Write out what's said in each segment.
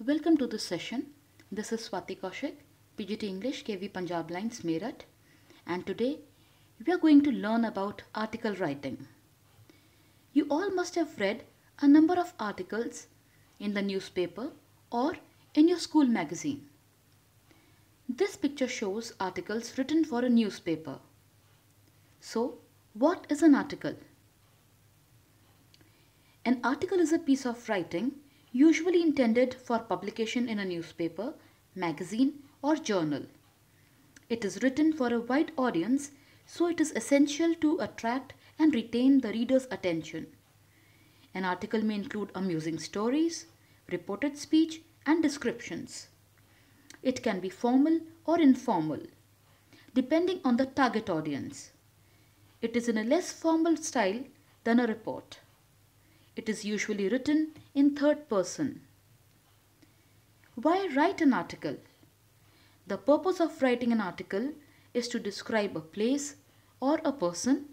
Welcome to this session. This is Swati Kaushik, PGT English, KV Punjab Lines, Meerut, and today we are going to learn about article writing. You all must have read a number of articles in the newspaper or in your school magazine. This picture shows articles written for a newspaper. So, what is an article? An article is a piece of writing usually intended for publication in a newspaper, magazine, or journal. It is written for a wide audience, so it is essential to attract and retain the reader's attention. An article may include amusing stories, reported speech, and descriptions. It can be formal or informal, depending on the target audience. It is in a less formal style than a report. It is usually written in third person. Why write an article? The purpose of writing an article is to describe a place or a person,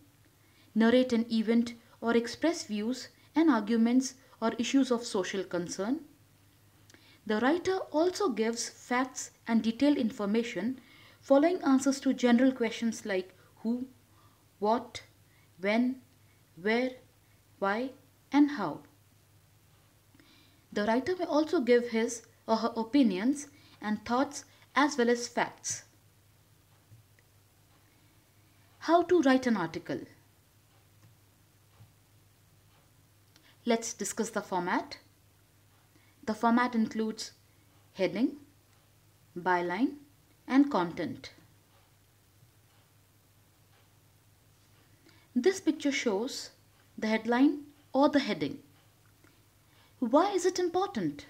narrate an event, or express views and arguments or issues of social concern. The writer also gives facts and detailed information following answers to general questions like who, what, when, where, why, and how. The writer may also give his or her opinions and thoughts as well as facts. How to write an article? Let's discuss the format. The format includes heading, byline, and content. This picture shows the headline or the heading. Why is it important?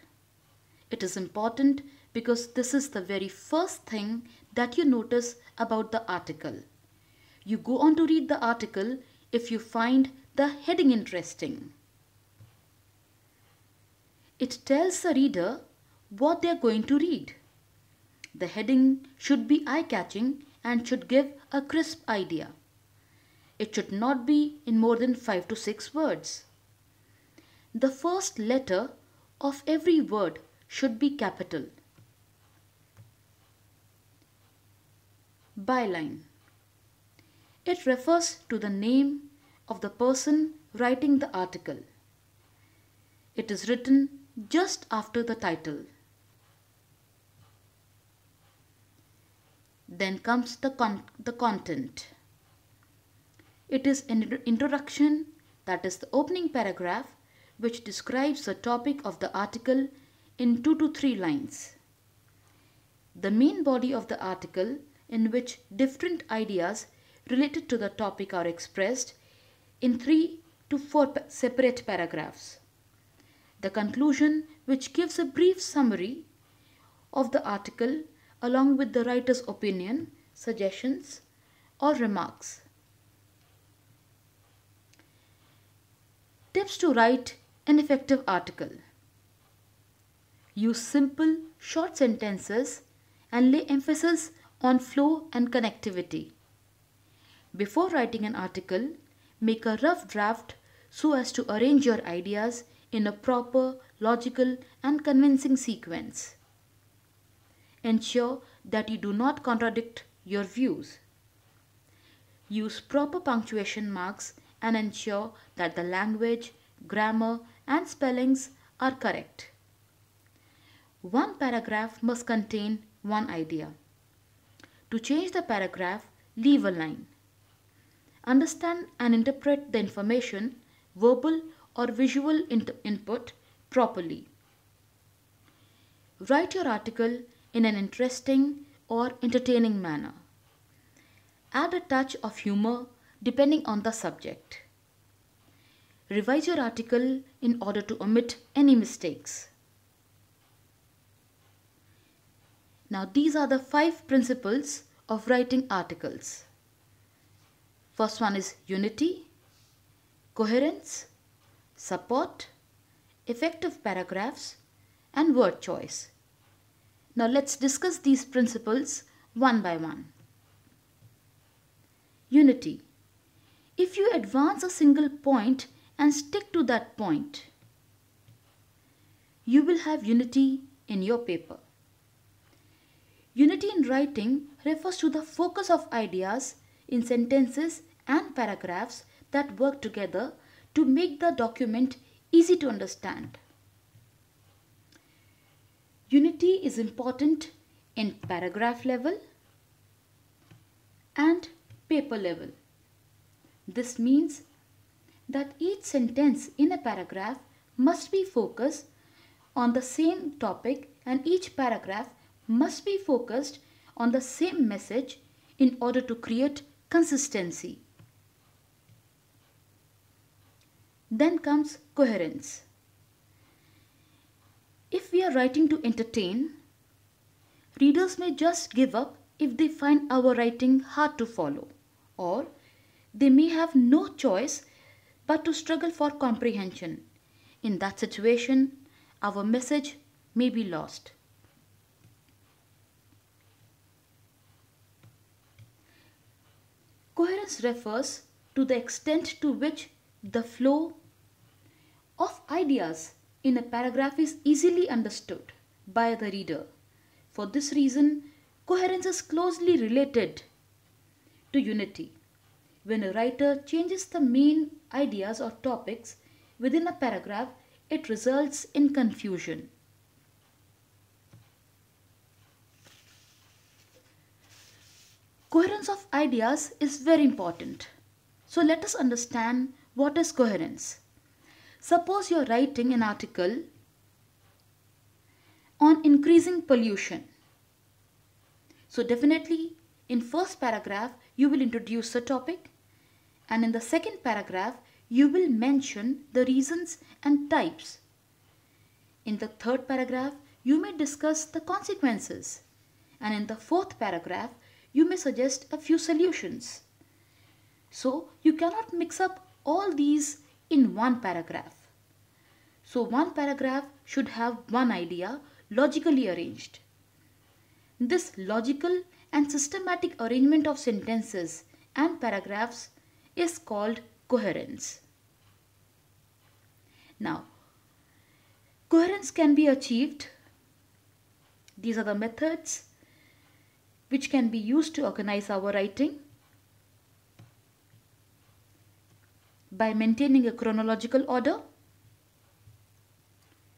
It is important because this is the very first thing that you notice about the article. You go on to read the article if you find the heading interesting. It tells the reader what they are going to read. The heading should be eye-catching and should give a crisp idea. It should not be in more than 5 to 6 words. The first letter of every word should be capital. Byline. It refers to the name of the person writing the article. It is written just after the title. Then comes the content. It is an introduction, that is the opening paragraph, which describes the topic of the article in 2 to 3 lines. The main body of the article, in which different ideas related to the topic are expressed in 3 to 4 separate paragraphs. The conclusion, which gives a brief summary of the article along with the writer's opinion, suggestions, or remarks. Tips to write an effective article. Use simple, short sentences and lay emphasis on flow and connectivity. Before writing an article, make a rough draft so as to arrange your ideas in a proper, logical, and convincing sequence. Ensure that you do not contradict your views. Use proper punctuation marks and ensure that the language, grammar, and spellings are correct. One paragraph must contain one idea. To change the paragraph, leave a line. Understand and interpret the information, verbal or visual input, properly. Write your article in an interesting or entertaining manner. Add a touch of humor depending on the subject. Revise your article in order to omit any mistakes. Now these are the 5 principles of writing articles. First one is unity, coherence, support, effective paragraphs, and word choice. Now let's discuss these principles one by one. Unity. If you advance a single point and stick to that point, you will have unity in your paper. Unity in writing refers to the focus of ideas in sentences and paragraphs that work together to make the document easy to understand. Unity is important in paragraph level and paper level. This means that each sentence in a paragraph must be focused on the same topic and each paragraph must be focused on the same message in order to create consistency. Then comes coherence. If we are writing to entertain, readers may just give up if they find our writing hard to follow, or they may have no choice but to struggle for comprehension. In that situation, our message may be lost. Coherence refers to the extent to which the flow of ideas in a paragraph is easily understood by the reader. For this reason, coherence is closely related to unity. When a writer changes the main ideas or topics within a paragraph, it results in confusion. Coherence of ideas is very important. So let us understand what is coherence. Suppose you are writing an article on increasing pollution. So definitely in first paragraph you will introduce the topic, and in the second paragraph you will mention the reasons and types. In the third paragraph you may discuss the consequences, and in the fourth paragraph you may suggest a few solutions. So you cannot mix up all these in one paragraph. So one paragraph should have one idea logically arranged. This logical and systematic arrangement of sentences and paragraphs is called coherence. Now, coherence can be achieved. These are the methods which can be used to organize our writing: by maintaining a chronological order,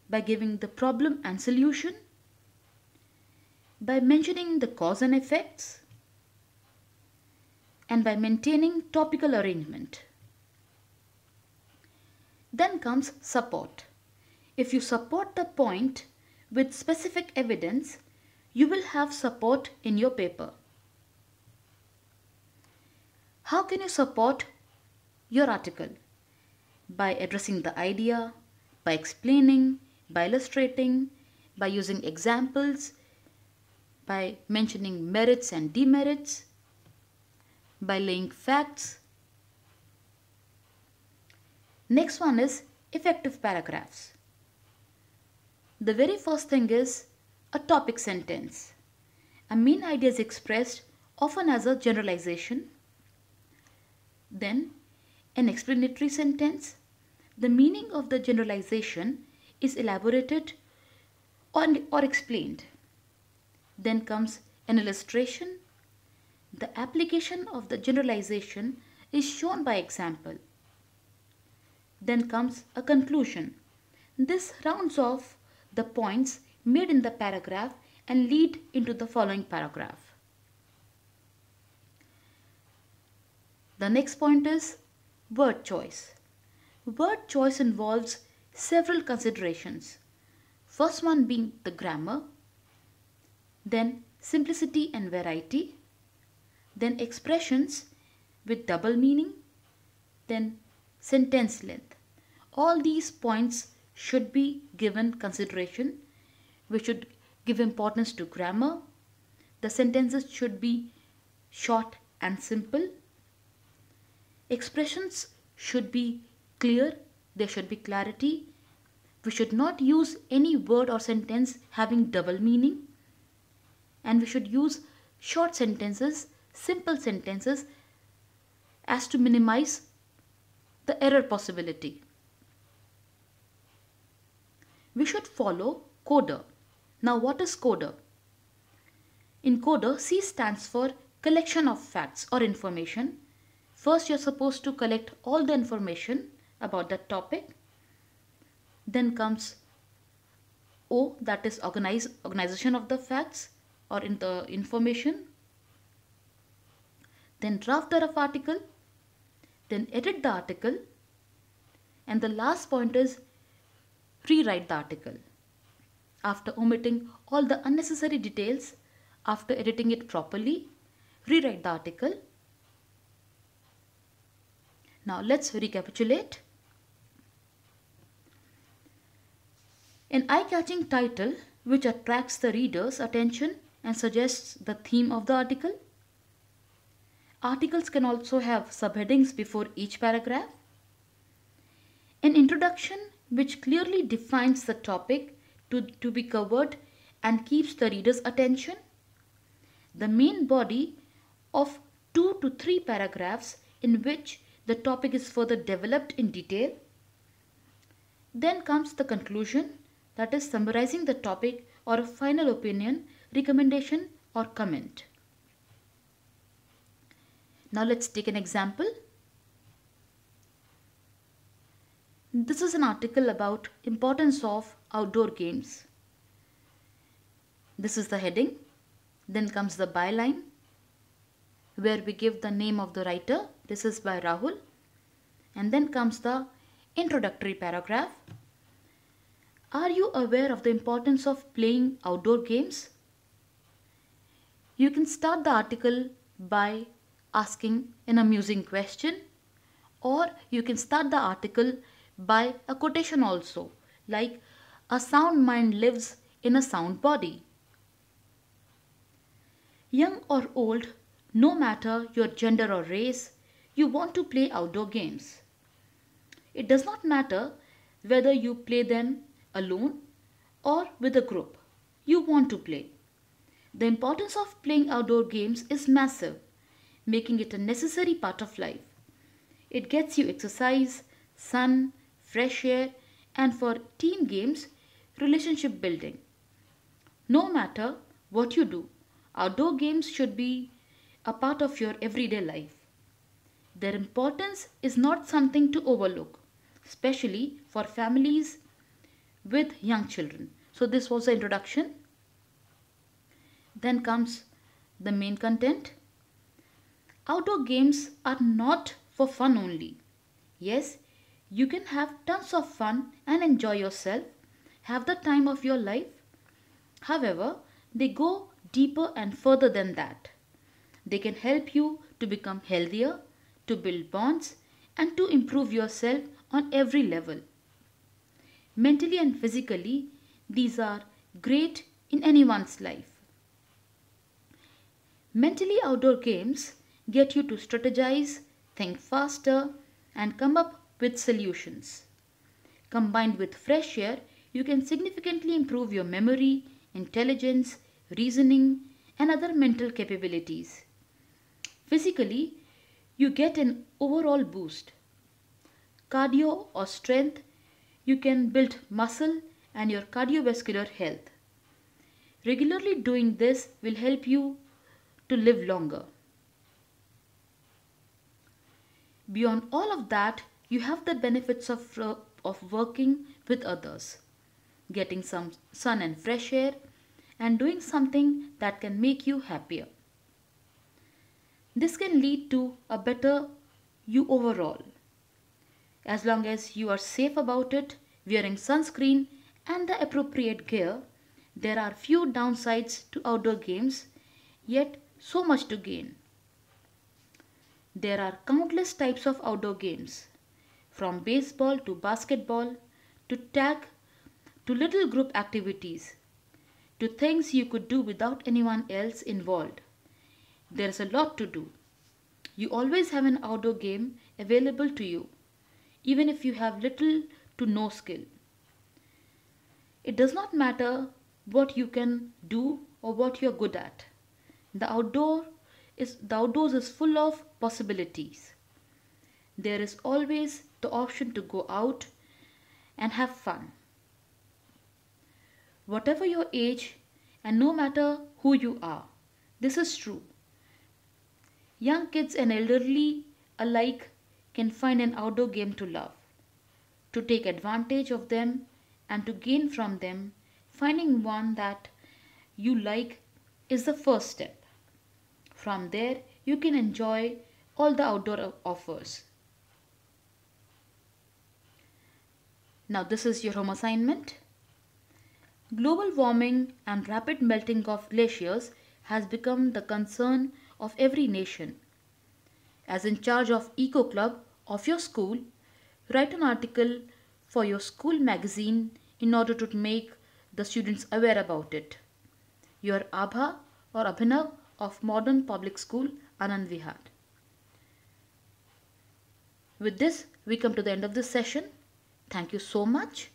by giving the problem and solution, by mentioning the cause and effects, and by maintaining topical arrangement. Then comes support. If you support the point with specific evidence, you will have support in your paper. How can you support your article? By addressing the idea, by explaining, by illustrating, by using examples, by mentioning merits and demerits, by laying facts. Next one is effective paragraphs. The very first thing is a topic sentence. A main idea is expressed often as a generalization. Then an explanatory sentence. The meaning of the generalization is elaborated or explained. Then comes an illustration. The application of the generalization is shown by example. Then comes a conclusion. This rounds off the points made in the paragraph and lead into the following paragraph. The next point is word choice. Word choice involves several considerations. First one being the grammar, then simplicity and variety, then expressions with double meaning, then sentence length. All these points should be given consideration. We should give importance to grammar. The sentences should be short and simple. Expressions should be clear. There should be clarity. We should not use any word or sentence having double meaning. And we should use short sentences, simple sentences, as to minimize the error possibility. We should follow coda. Now what is coder? In coder, C stands for collection of facts or information. First you're supposed to collect all the information about that topic. Then comes O, that is organization of the facts or in the information. Then draft the rough article. Then edit the article. And the last point is rewrite the article. After omitting all the unnecessary details, after editing it properly, rewrite the article. Now let's recapitulate. An eye-catching title which attracts the reader's attention and suggests the theme of the article. Articles can also have subheadings before each paragraph. An introduction which clearly defines the topic to be covered and keeps the reader's attention. The main body of 2 to 3 paragraphs in which the topic is further developed in detail. Then comes the conclusion, that is summarizing the topic or a final opinion, recommendation or comment. Now let's take an example. This is an article about importance of outdoor games. This is the heading. Then comes the byline where we give the name of the writer. This is by Rahul. And then comes the introductory paragraph. Are you aware of the importance of playing outdoor games? You can start the article by asking an amusing question, or you can start the article by a quotation also, like a sound mind lives in a sound body. Young or old, no matter your gender or race, you want to play outdoor games. It does not matter whether you play them alone or with a group. You want to play. The importance of playing outdoor games is massive, making it a necessary part of life. It gets you exercise, sun, fresh air, and for team games, relationship building. No matter what you do, outdoor games should be a part of your everyday life. Their importance is not something to overlook, especially for families with young children. So this was the introduction. Then comes the main content. Outdoor games are not for fun only. Yes, you can have tons of fun and enjoy yourself, have the time of your life. However, they go deeper and further than that. They can help you to become healthier, to build bonds, and to improve yourself on every level. Mentally and physically, these are great in anyone's life. Mentally, outdoor games get you to strategize, think faster, and come up with solutions. Combined with fresh air, you can significantly improve your memory, intelligence, reasoning, and other mental capabilities. Physically, you get an overall boost. Cardio or strength, you can build muscle and your cardiovascular health. Regularly doing this will help you to live longer. Beyond all of that, you have the benefits of working with others, getting some sun and fresh air, and doing something that can make you happier. This can lead to a better you overall. As long as you are safe about it, wearing sunscreen and the appropriate gear, there are few downsides to outdoor games, yet so much to gain. There are countless types of outdoor games, from baseball to basketball, to tag, to little group activities, to things you could do without anyone else involved. There is a lot to do. You always have an outdoor game available to you, even if you have little to no skill. It does not matter what you can do or what you are good at. The outdoors is full of possibilities. There is always the option to go out and have fun. whatever your age and no matter who you are. This is true. Young kids and elderly alike can find an outdoor game to love. To take advantage of them and to gain from them, finding one that you like is the first step. From there, you can enjoy all the outdoor offers. Now, this is your home assignment. Global warming and rapid melting of glaciers has become the concern of every nation. As in charge of Eco Club of your school, write an article for your school magazine in order to make the students aware about it. Your Abha or Abhinav of Modern Public School, Anand Vihar. With this, we come to the end of this session. Thank you so much.